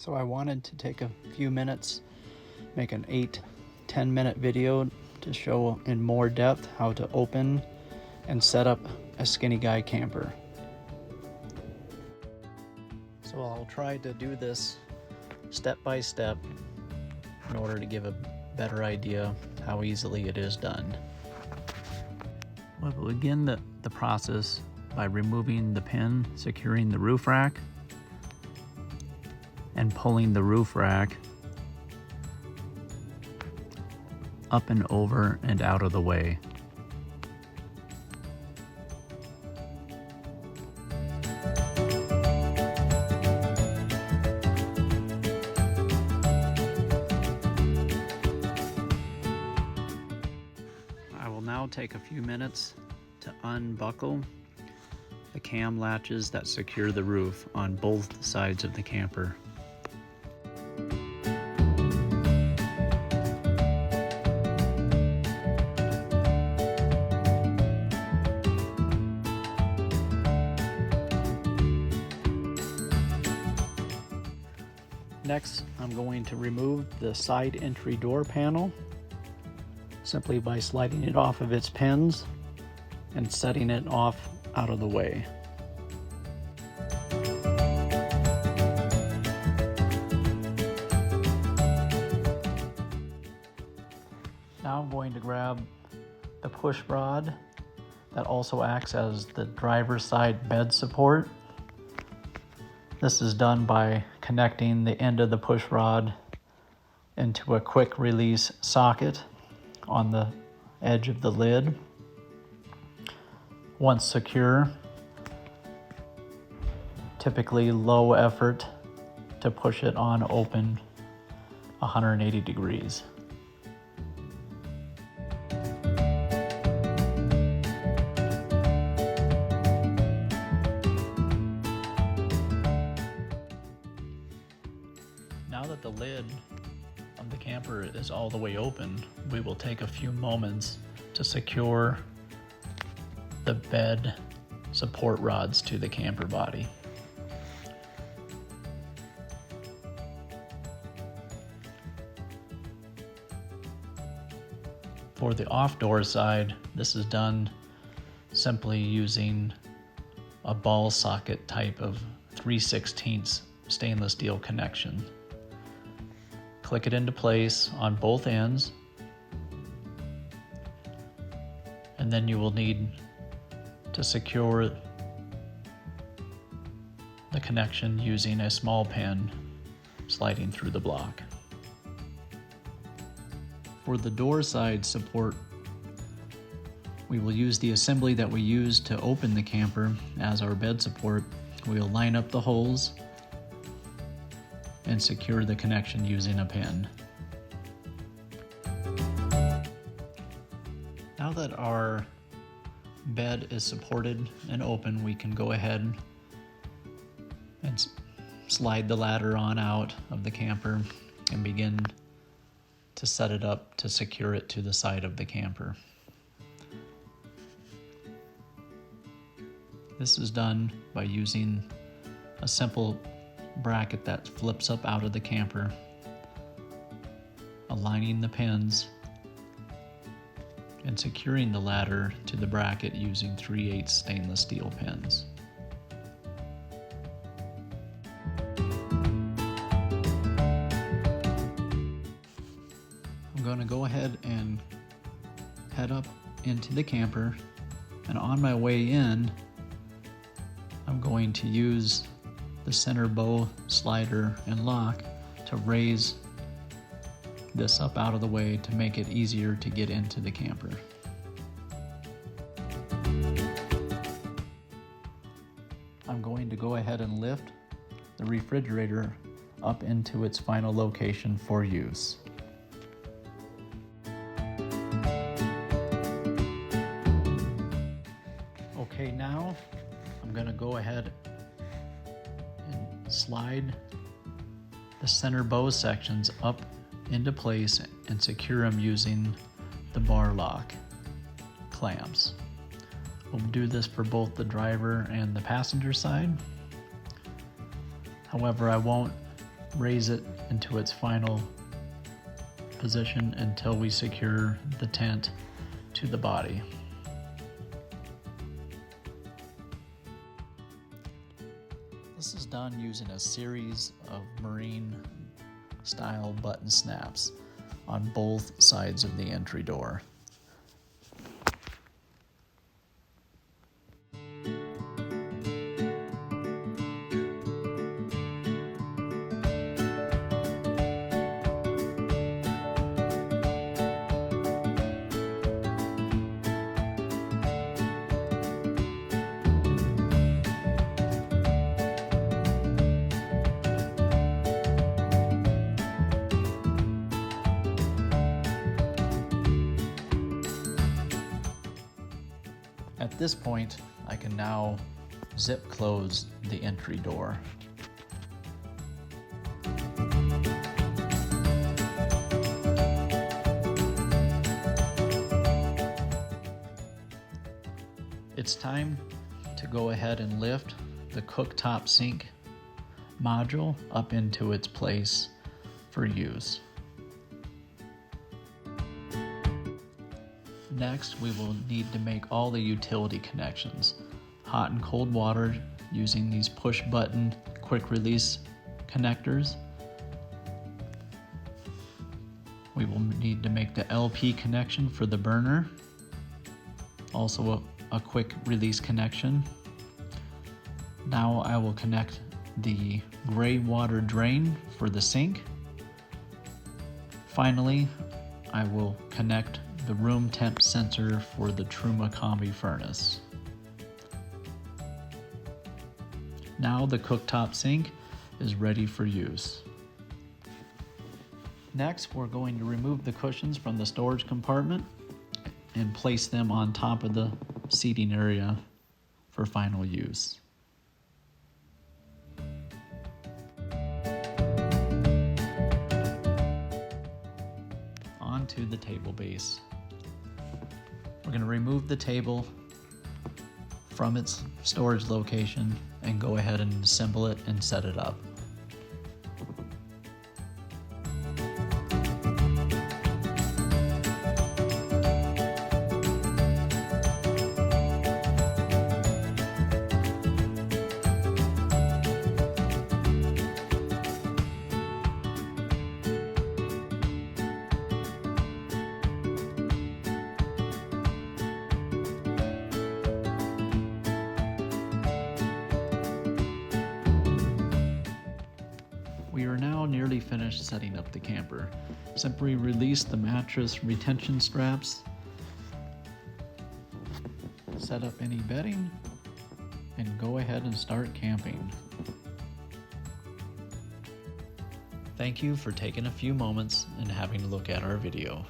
So I wanted to take a few minutes, make an 8-10 minute video to show in more depth how to open and set up a skinny guy camper. So I'll try to do this step by step in order to give a better idea how easily it is done. We'll begin the process by removing the pin securing the roof rack and pulling the roof rack up and over and out of the way. I will now take a few minutes to unbuckle the cam latches that secure the roof on both sides of the camper. Next, I'm going to remove the side entry door panel simply by sliding it off of its pins and setting it off out of the way. Now I'm going to grab the push rod that also acts as the driver's side bed support. This is done by connecting the end of the push rod into a quick release socket on the edge of the lid. Once secure, typically low effort to push it on open 180 degrees. Now that the lid of the camper is all the way open, we will take a few moments to secure the bed support rods to the camper body. For the off-door side, this is done simply using a ball socket type of 3/16 stainless steel connection. Click it into place on both ends, and then you will need to secure the connection using a small pin sliding through the block. For the door side support, we will use the assembly that we used to open the camper as our bed support. We will line up the holes and secure the connection using a pin. Now that our bed is supported and open, we can go ahead and slide the ladder on out of the camper and begin to set it up to secure it to the side of the camper. This is done by using a simple bracket that flips up out of the camper, aligning the pins and securing the ladder to the bracket using 3/8 stainless steel pins. I'm going to go ahead and head up into the camper, and on my way in, I'm going to use the center bow slider and lock to raise this up out of the way to make it easier to get into the camper. I'm going to go ahead and lift the refrigerator up into its final location for use. Okay, now I'm going to go ahead and slide the center bow sections up into place and secure them using the bar lock clamps. We'll do this for both the driver and the passenger side. However, I won't raise it into its final position until we secure the tent to the body. This is done using a series of marine style button snaps on both sides of the entry door. At this point, I can now zip close the entry door. It's time to go ahead and lift the Cooktop Sink module up into its place for use. Next, we will need to make all the utility connections. Hot and cold water using these push button quick release connectors. We will need to make the LP connection for the burner. Also a quick release connection. Now I will connect the gray water drain for the sink. Finally, I will connect the room temp sensor for the Truma Combi furnace. Now the cooktop sink is ready for use. Next, we're going to remove the cushions from the storage compartment and place them on top of the seating area for final use. Onto the table base. We're going to remove the table from its storage location and go ahead and assemble it and set it up. We are now nearly finished setting up the camper. Simply release the mattress retention straps, set up any bedding, and go ahead and start camping. Thank you for taking a few moments and having a look at our video.